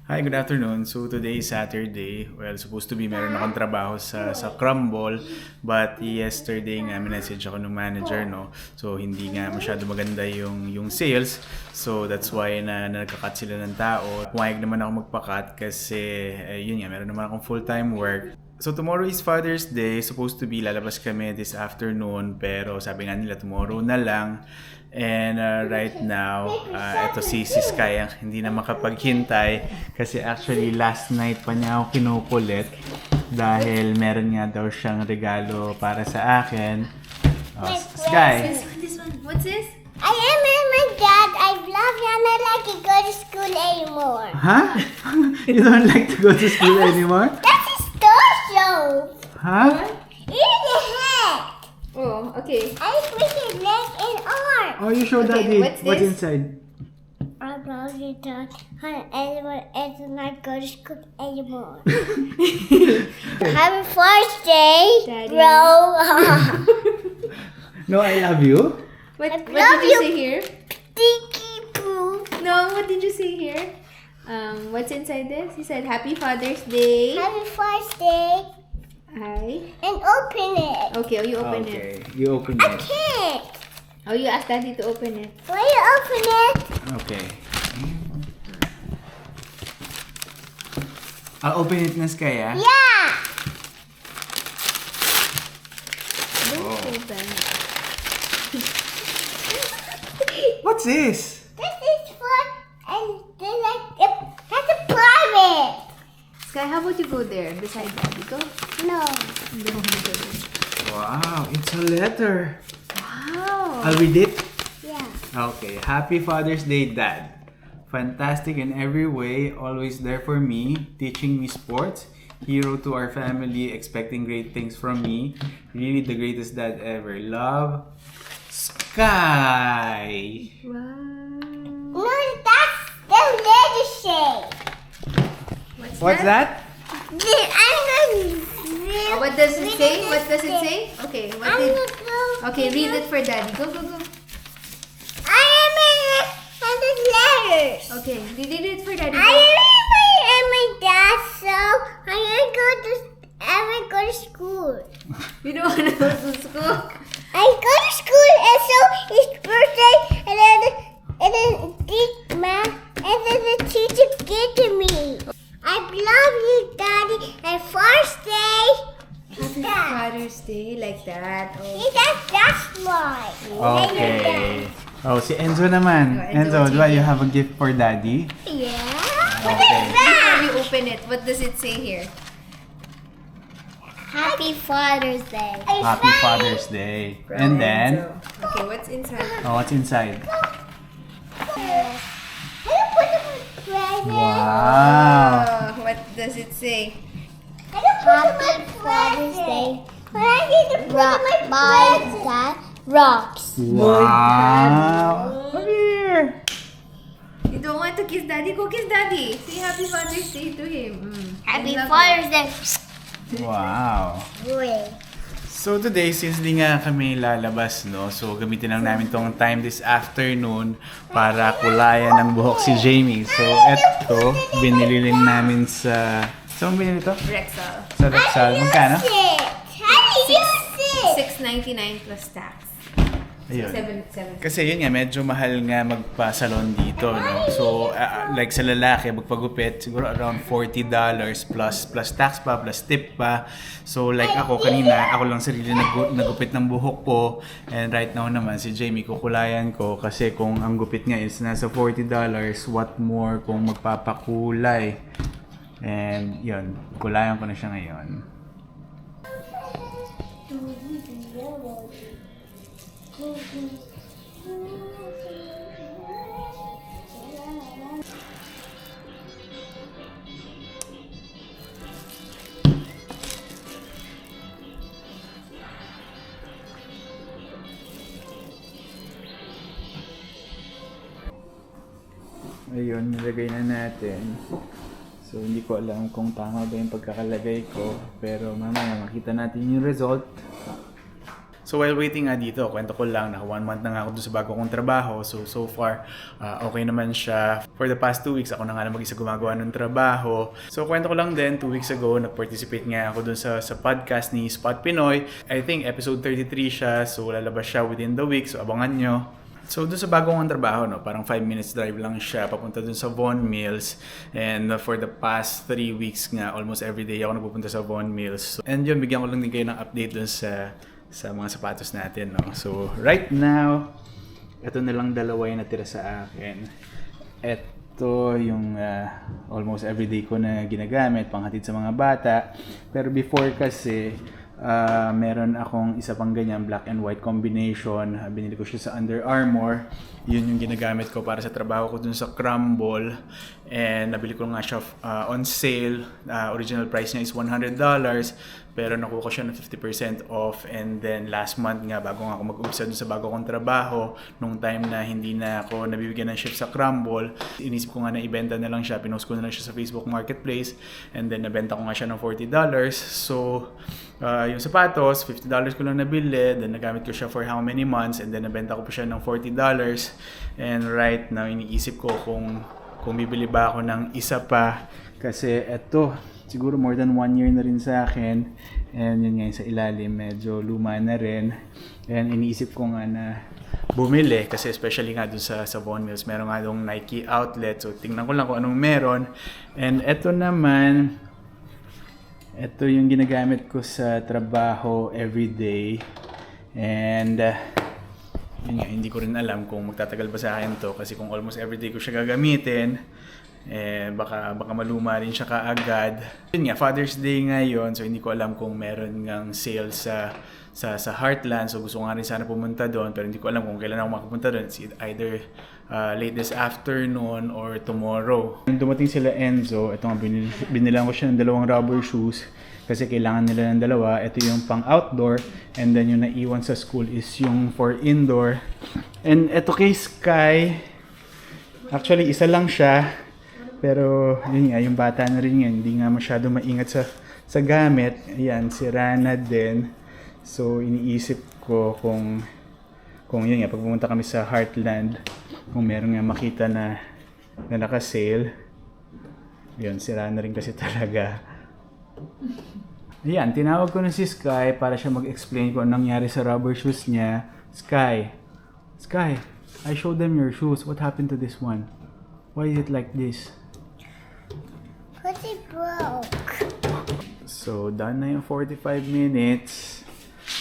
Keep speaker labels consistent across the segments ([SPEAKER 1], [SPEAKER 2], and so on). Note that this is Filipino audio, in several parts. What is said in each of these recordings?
[SPEAKER 1] Hi, good afternoon. So today is Saturday. Well, supposed to be meron akong trabaho sa Crumble, but yesterday nga message ako ng manager, no. So hindi nga masyado maganda yung sales. So that's why nagka-cut sila ng tao. Pumayag naman ako magpa-cut kasi yun nga, meron naman akong full-time work. So tomorrow is Father's Day. Supposed to be lalabas kami this afternoon, pero sabi nga nila tomorrow na lang. And right now, eto si Sky ang hindi na makapaghintay kasi actually last night pa niya ako kinukulit dahil meron nga daw siyang regalo para sa akin. Oh, Sky!
[SPEAKER 2] This one. What's this?
[SPEAKER 3] I am with my dad. I love you. I'm not like to go to school anymore.
[SPEAKER 1] Huh? You don't like to go to school anymore?
[SPEAKER 3] That's a star show.
[SPEAKER 1] Huh?
[SPEAKER 3] In the head.
[SPEAKER 2] Oh, okay.
[SPEAKER 3] I wish it leg and arm.
[SPEAKER 1] Oh, you show
[SPEAKER 2] Okay,
[SPEAKER 1] Daddy.
[SPEAKER 2] what's
[SPEAKER 1] What's
[SPEAKER 2] this?
[SPEAKER 1] inside?
[SPEAKER 3] I love you, Dad. Anyone else not go to school anymore. Happy Father's Day,
[SPEAKER 2] Daddy.
[SPEAKER 3] bro.
[SPEAKER 1] No, I love you.
[SPEAKER 2] What
[SPEAKER 3] I
[SPEAKER 2] did
[SPEAKER 3] love
[SPEAKER 2] you
[SPEAKER 3] you.
[SPEAKER 2] say here?
[SPEAKER 3] Stinky poo.
[SPEAKER 2] No, what did you say here? What's inside this? He said Happy Father's Day.
[SPEAKER 3] Happy Father's Day.
[SPEAKER 2] Hi.
[SPEAKER 3] And open it.
[SPEAKER 2] Okay, you open it.
[SPEAKER 1] Okay, you open
[SPEAKER 3] I
[SPEAKER 1] it.
[SPEAKER 3] can't.
[SPEAKER 2] Oh, you asked Daddy to open it.
[SPEAKER 3] Will you open it?
[SPEAKER 1] Okay. I'll open it na Sky, ah.
[SPEAKER 3] Yeah.
[SPEAKER 1] Oh.
[SPEAKER 2] Open.
[SPEAKER 1] What's this?
[SPEAKER 3] This is for and then that's a private.
[SPEAKER 2] Sky, how about you go there beside Daddy? Go.
[SPEAKER 3] No.
[SPEAKER 2] Hindi mo go there.
[SPEAKER 1] Wow, it's a letter.
[SPEAKER 2] Wow.
[SPEAKER 1] I'll read it.
[SPEAKER 3] Yeah.
[SPEAKER 1] Okay. Happy Father's Day, Dad. Fantastic in every way, always there for me, teaching me sports, hero to our family, expecting great things from me. Really the greatest dad ever. Love, Sky.
[SPEAKER 2] Wow.
[SPEAKER 3] No, that's the letter shape.
[SPEAKER 1] What's that?
[SPEAKER 3] I'm gonna.
[SPEAKER 2] Oh, what does it say? What does it say? Okay, what
[SPEAKER 3] I'm
[SPEAKER 2] did...
[SPEAKER 3] gonna go.
[SPEAKER 2] Okay, read it for Daddy. Go, go, go.
[SPEAKER 3] I am in the letters.
[SPEAKER 2] Okay, read it for Daddy.
[SPEAKER 3] I
[SPEAKER 2] Go.
[SPEAKER 3] am my dad, so I am go to school.
[SPEAKER 2] You don't want to go to school?
[SPEAKER 3] I go to school, and so it's birthday, and then teach math, and then the teacher gave to me. I love you, Daddy. And first day,
[SPEAKER 2] Happy
[SPEAKER 3] that.
[SPEAKER 2] Father's Day, like that. Oh.
[SPEAKER 3] That's why.
[SPEAKER 1] Okay. Oh, si Enzo naman.
[SPEAKER 2] Oh, Enzo,
[SPEAKER 1] Enzo,
[SPEAKER 2] what's
[SPEAKER 1] do you
[SPEAKER 2] here?
[SPEAKER 1] have a gift for Daddy?
[SPEAKER 3] Yeah.
[SPEAKER 1] Okay.
[SPEAKER 3] What is
[SPEAKER 2] Before
[SPEAKER 3] that?
[SPEAKER 2] you open it, what does it say here?
[SPEAKER 3] Happy Father's Day.
[SPEAKER 1] Happy Father's Day. And then,
[SPEAKER 2] Enzo. Okay, what's inside?
[SPEAKER 1] oh, what's inside?
[SPEAKER 3] Present.
[SPEAKER 1] Wow.
[SPEAKER 2] Oh, what does it say?
[SPEAKER 3] Happy Father's Day. When I need to put my dad rocks.
[SPEAKER 1] Wow. Come here.
[SPEAKER 2] You don't want to kiss Daddy? Go kiss Daddy. Say Happy Father's Day to him.
[SPEAKER 3] Happy
[SPEAKER 2] I love
[SPEAKER 3] Father's Day.
[SPEAKER 1] Wow.
[SPEAKER 3] Boy.
[SPEAKER 1] So today, since di nga kami lalabas, no, so gamitin lang namin tong time this afternoon para kulayan ng buhok si Jamie. So eto, binili rin namin sa... Saan mo binili to?
[SPEAKER 2] it. Rexall.
[SPEAKER 1] Sa Rexall. Magkano?
[SPEAKER 3] How do you use it?
[SPEAKER 2] $6.99 plus tax.
[SPEAKER 1] Ayun.
[SPEAKER 2] 7.
[SPEAKER 1] Kasi yun nga, medyo mahal nga magpa-salon dito, no? So, like sa lalaki, magpagupit, siguro around $40 plus tax pa, plus tip pa. So, like ako kanina, ako lang sarili nagupit ng buhok ko. And right now naman, si Jamie, kukulayan ko. Kasi kung ang gupit nga is nasa $40, what more kung magpapakulay. And yun, kulayan ko na siya ngayon. Ayun, nilagay na natin. So, hindi ko alam kung tama ba yung pagkakalagay ko. Pero mamaya makita natin yung result. So while waiting nga dito, kwento ko lang, naka 1 month na nga ako dun sa bago kong trabaho. So far, okay naman siya. For the past 2 weeks, ako na nga lang mag-isa gumagawa ng trabaho. So kwento ko lang din, 2 weeks ago, nag-participate nga ako dun sa podcast ni Spot Pinoy. I think episode 33 siya, so lalabas siya within the week, so abangan nyo. So doon sa bago kong trabaho, no, parang 5 minutes drive lang siya papunta doon sa Vaughan Mills. And for the past 3 weeks nga, almost every day ako nagpupunta sa Vaughan Mills. And yun, bigyan ko lang din kayo ng update doon sa mga sapatos natin. No? So right now, ito na lang dalawa yung natira sa akin. Ito yung almost everyday ko na ginagamit, panghatid sa mga bata. Pero before kasi, meron akong isa pang ganyan, black and white combination. Binili ko siya sa Under Armour. Yun yung ginagamit ko para sa trabaho ko dun sa Crumble. And nabili ko nga siya on sale. Original price niya is $100. Pero nakuha ko siya ng 50% off. And then last month nga, bago nga ako mag-umpisa dun sa bago kong trabaho, nung time na hindi na ako nabibigyan ng shift sa Crumble, inisip ko nga na ibenta na lang siya. Pinost ko na lang siya sa Facebook Marketplace. And then nabenta ko nga siya ng $40. So, yung sapatos, $50 ko lang nabili. Then nagamit ko siya for how many months. And then nabenta ko pa siya ng $40. And right now, iniisip ko kung bibili ba ako ng isa pa. Kasi eto, siguro more than 1 year na rin sa akin. And yun nga sa ilalim, medyo luma na rin. And iniisip ko nga na bumili. Kasi especially nga dun sa Vaughan Mills, meron nga dong Nike outlet. So tingnan ko lang kung anong meron. And eto naman, ito yung ginagamit ko sa trabaho everyday. And yun nga, hindi ko rin alam kung magtatagal ba sa akin to. Kasi kung almost everyday ko siya gagamitin, baka maluma rin siya kaagad. Yun nga, Father's Day ngayon, so hindi ko alam kung meron ngang sale sa Heartland. So gusto ko nga rin sana pumunta doon, pero hindi ko alam kung kailan ako makapunta doon. It's either late this afternoon or tomorrow. Nung dumating sila Enzo, ito nga, binilang ko siya ng 2 rubber shoes kasi kailangan nila ng 2. Ito yung pang outdoor, and then yung naiwan sa school is yung for indoor. And ito kay Sky, actually isa lang siya, pero yun nga, yung bata na rin yan, hindi nga masyado maingat sa gamit. Ayan, sira na din. So iniisip ko kung yun nga, pag pumunta kami sa Heartland, kung meron nga makita na naka-sale. Yun, sira na rin kasi talaga. Ayan, tinawag ko na si Sky para siya mag-explain kung anong nangyari sa rubber shoes niya. Sky, I showed them your shoes. What happened to this one? Why is it like this?
[SPEAKER 3] Because it broke.
[SPEAKER 1] So, done na yung 45 minutes.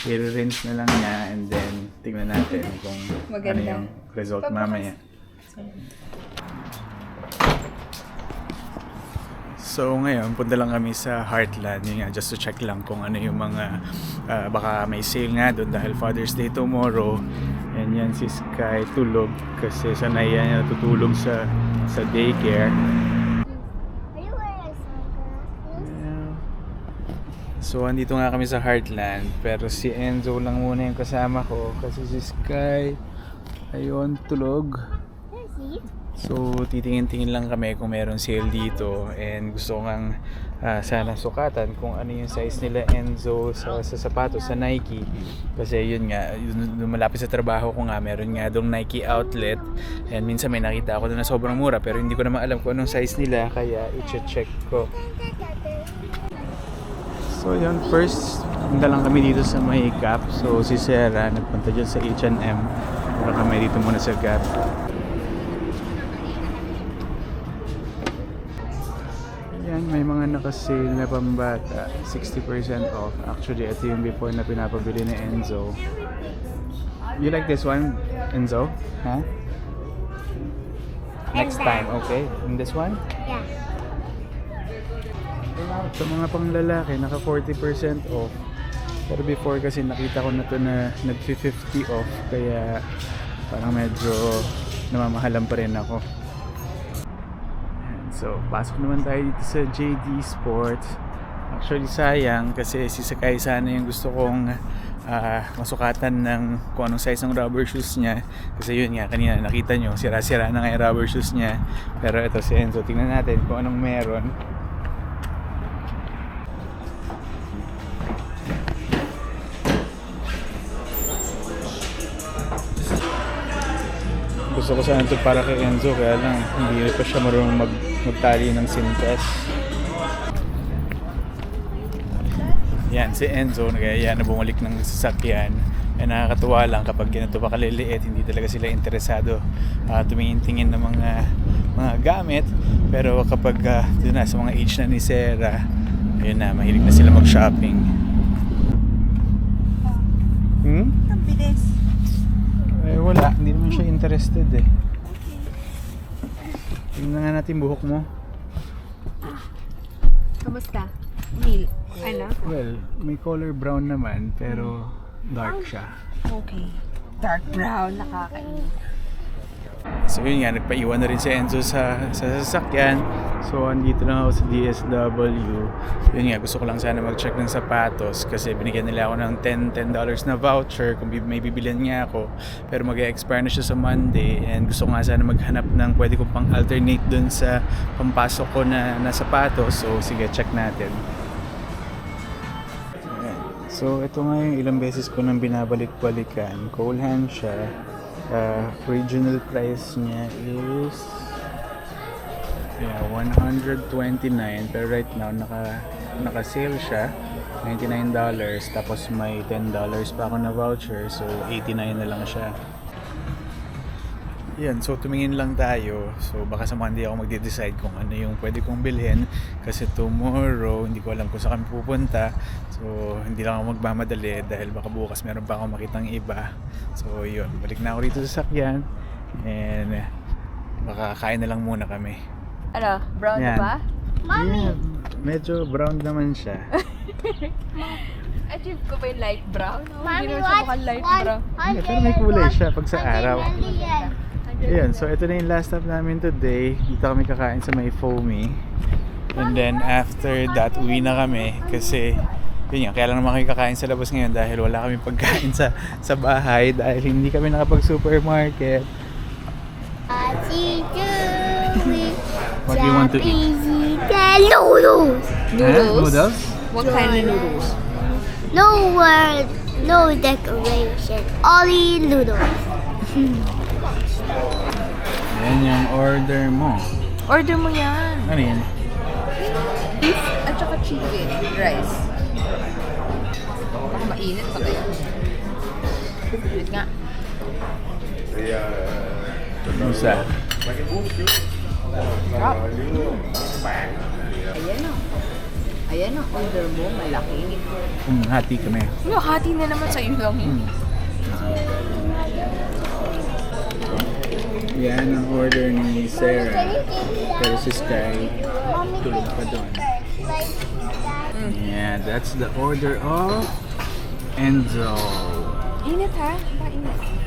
[SPEAKER 1] I-rinse na lang niya and then tingnan natin kung ano yung result mamaya. So ngayon, punta lang kami sa Heartland, yun nga, just to check lang kung ano yung mga baka may sale nga doon dahil Father's Day tomorrow. And yan si Sky tulog kasi sanay yan natutulog sa daycare.
[SPEAKER 3] Are you wearing sunglasses?
[SPEAKER 1] So andito nga kami sa Heartland, pero si Enzo lang muna yung kasama ko kasi si Sky ayun tulog. So titingin-tingin lang kami kung meron sale dito, and gusto ko ngang sana sukatan kung ano yung size nila Enzo sa sapatos sa Nike. Kasi yun nga, yun malapit sa trabaho ko nga, meron nga dong Nike outlet, and minsan may nakita ako doon na sobrang mura pero hindi ko naman alam kung anong size nila, kaya i-check ko. So yun, first punta lang kami dito sa may Gap. So si Sarah nagpunta dyan sa H&M, para kami dito muna sa Gap. Yan, may mga naka-sale na pambata, 60% off. Actually, ito yung before na pinapabili ni Enzo. You like this one, Enzo? Huh? Next time, okay? And this one?
[SPEAKER 3] Yeah.
[SPEAKER 1] Sa mga panglalaki, naka 40% off. Pero before kasi nakita ko na to na nag-50 off, kaya parang medyo namamahalan pa rin ako. So, pasok naman tayo dito sa JD Sports. Actually, sayang kasi si Sakay sana yung gusto kong masukatan ng kung anong size ng rubber shoes niya. Kasi yun nga, kanina nakita nyo, sira-sira na nga yung rubber shoes niya. Pero ito si Enzo, tingnan natin kung anong meron. Gusto ko sana ito para kay Enzo, kaya lang hindi pa siya marunong magtali ng sintas. Yan, si Enzo, nagaya na bumalik ng sasakyan. Eh, nakakatuwa lang kapag ganito pa kaliliit, hindi talaga sila interesado tumingin-tingin ng mga gamit. Pero kapag doon na sa mga age na ni Sarah, ayun na, mahilig na sila mag-shopping.
[SPEAKER 4] Ang bilis.
[SPEAKER 1] Eh, wala, hindi naman siya interested eh. Tingnan nga natin buhok mo.
[SPEAKER 2] Kamusta? Neil? Ano?
[SPEAKER 1] Well, may color brown naman, pero dark siya.
[SPEAKER 4] Okay. Dark brown, nakakainis.
[SPEAKER 1] So yun nga, nagpaiwan na rin si Enzo sa sasakyan. So andito lang ako sa DSW. Yun nga, gusto ko lang sana mag-check ng sapatos kasi binigyan nila ako ng $10 na voucher kung may bibilihan nga ako. Pero mag-expire na siya sa Monday and gusto ko nga sana maghanap ng pwede kong pang-alternate dun sa pampasok ko na sapatos. So sige, check natin. Ayan. So ito nga yung ilang beses ko nang binabalik-balikan. Cole Haan siya. Original price niya is $129, pero right now naka-sale siya $99, tapos may $10 pa ako na voucher, so $89 na lang siya. Yan, so tumingin lang tayo. So baka sa Monday ako magde-decide kung ano yung pwede kong bilhin kasi tomorrow hindi ko alam kung saan kami pupunta. So hindi lang ako magmamadali dahil baka bukas meron pa akong makitang iba. So yun, balik na ako rito sa sakyan and baka kain na lang muna kami.
[SPEAKER 4] Ano? Brown
[SPEAKER 1] Yan.
[SPEAKER 4] na ba?
[SPEAKER 3] Mommy.
[SPEAKER 1] Yeah, medyo brown naman siya.
[SPEAKER 4] Achieve ko ba yung light brown? Oh,
[SPEAKER 3] Mommy,
[SPEAKER 4] hindi naman siya mukhang light brown.
[SPEAKER 1] Yeah, pero may kulay siya pag sa araw. Ayun, so ito na yung last stop namin today. Dito kami kakain sa may Foamy. And then after that, uwi na kami kasi yun nga, kaya lang naman kami kakain sa labas ngayon dahil wala kami pagkain sa bahay dahil hindi kami nakapag-supermarket. What do you want to eat?
[SPEAKER 3] Noodles.
[SPEAKER 1] Noodles?
[SPEAKER 4] What kind of noodles?
[SPEAKER 3] No word, no decoration. Only noodles.
[SPEAKER 1] Yan yung order mo.
[SPEAKER 4] Order mo yan.
[SPEAKER 1] Ano yan?
[SPEAKER 4] Beef at saka chicken. Rice. Baka mainit pa kaya. Ulit nga.
[SPEAKER 1] Musa.
[SPEAKER 4] Sarap. Ayan o, order mo, malaki.
[SPEAKER 1] Hati kami.
[SPEAKER 4] No, hati na naman sa'yo lang yun.
[SPEAKER 1] Yan ang order ni Sarah. Pero si Sky, tulog pa doon. Yeah, that's the order of Enzo.
[SPEAKER 4] Init ha? Mainit.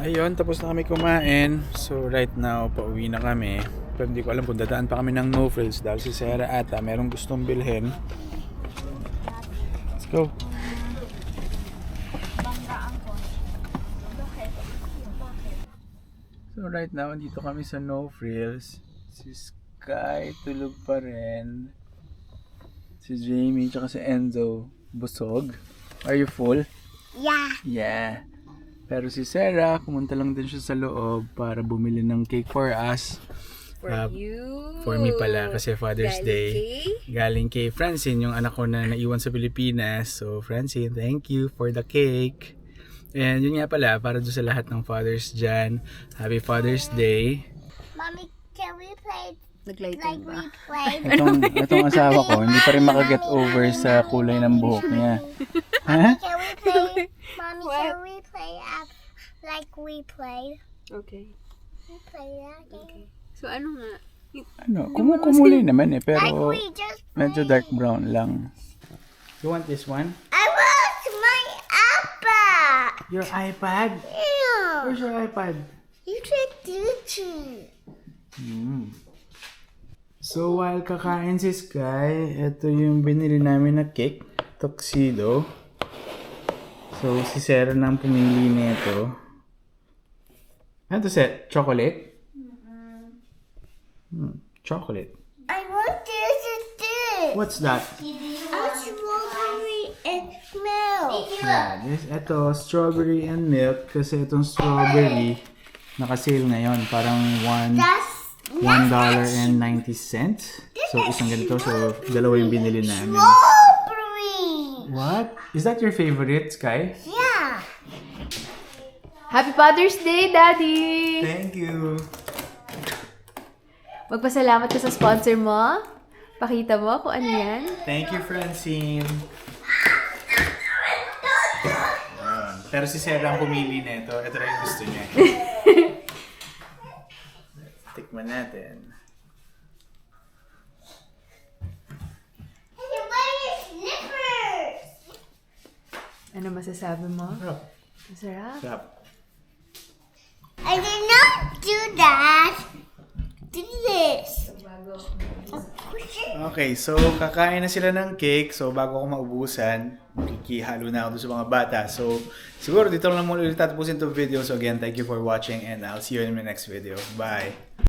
[SPEAKER 1] Ayun, tapos na kami kumain. So right now, pauwi na kami. Pero hindi ko alam kung dadaan pa kami ng No Frills dahil si Sarah ata merong gustong bilhin. Let's go. So right now, dito kami sa No Frills. Si Sky tulog pa rin. Si Jamie tsaka si Enzo busog. Are you full?
[SPEAKER 3] Yeah.
[SPEAKER 1] Yeah. Pero si Sarah, pumunta lang din siya sa loob para bumili ng cake for us.
[SPEAKER 4] For you.
[SPEAKER 1] For me pala kasi Father's Day. Galing kay Francine, yung anak ko na naiwan sa Pilipinas. So Francine, thank you for the cake. And yun nga pala, para doon sa lahat ng fathers dyan, Happy Father's Day.
[SPEAKER 3] Mommy, can we play
[SPEAKER 4] Naglighting ba?
[SPEAKER 1] Itong asawa ko, hindi pa rin makaget over sa kulay ng buhok niya. Ha?
[SPEAKER 3] Can we play? Mommy,
[SPEAKER 4] What?
[SPEAKER 3] can we play like we played?
[SPEAKER 2] Okay.
[SPEAKER 3] We play that game.
[SPEAKER 2] So ano nga?
[SPEAKER 1] Ano, kumuli naman eh,
[SPEAKER 3] Like
[SPEAKER 1] pero
[SPEAKER 3] we just
[SPEAKER 1] medyo dark brown lang. You want this one?
[SPEAKER 3] I want my iPad.
[SPEAKER 1] Your iPad?
[SPEAKER 3] Yeah.
[SPEAKER 1] Where's your iPad?
[SPEAKER 3] You should do it.
[SPEAKER 1] So while kakain si Sky, ito yung binili namin na cake, tuxedo. So si Sarah nang pumili nito. Ano to, Seth? Chocolate? Chocolate.
[SPEAKER 3] I want this.
[SPEAKER 1] What's that?
[SPEAKER 3] A strawberry and smell.
[SPEAKER 1] Yeah, ito, strawberry and milk. Kasi itong strawberry, naka-sale ngayon. Parang $1.90. So, isang ganito. So, dalawa yung binili namin.
[SPEAKER 3] Strawberry.
[SPEAKER 1] What? Is that your favorite, Sky?
[SPEAKER 3] Yeah.
[SPEAKER 2] Happy Father's Day, Daddy!
[SPEAKER 1] Thank you.
[SPEAKER 2] Magpasalamat ka sa sponsor mo. Pakita mo kung ano yan.
[SPEAKER 1] Thank you, Francine. Ayan. Pero si Sarah ang pumili na ito. Ito rin yung gusto niya. Tikman natin.
[SPEAKER 3] And you're wearing your slippers.
[SPEAKER 2] Ano masasabi mo?
[SPEAKER 1] Sarap.
[SPEAKER 2] Masarap.
[SPEAKER 1] Sarap.
[SPEAKER 3] I did not do that. Do this.
[SPEAKER 1] Okay, so kakain na sila ng cake. So bago ako maubusan, makikihalo na ako doon sa mga bata. So siguro dito lang muna ulit tatapusin itong video. So again, thank you for watching and I'll see you in my next video. Bye!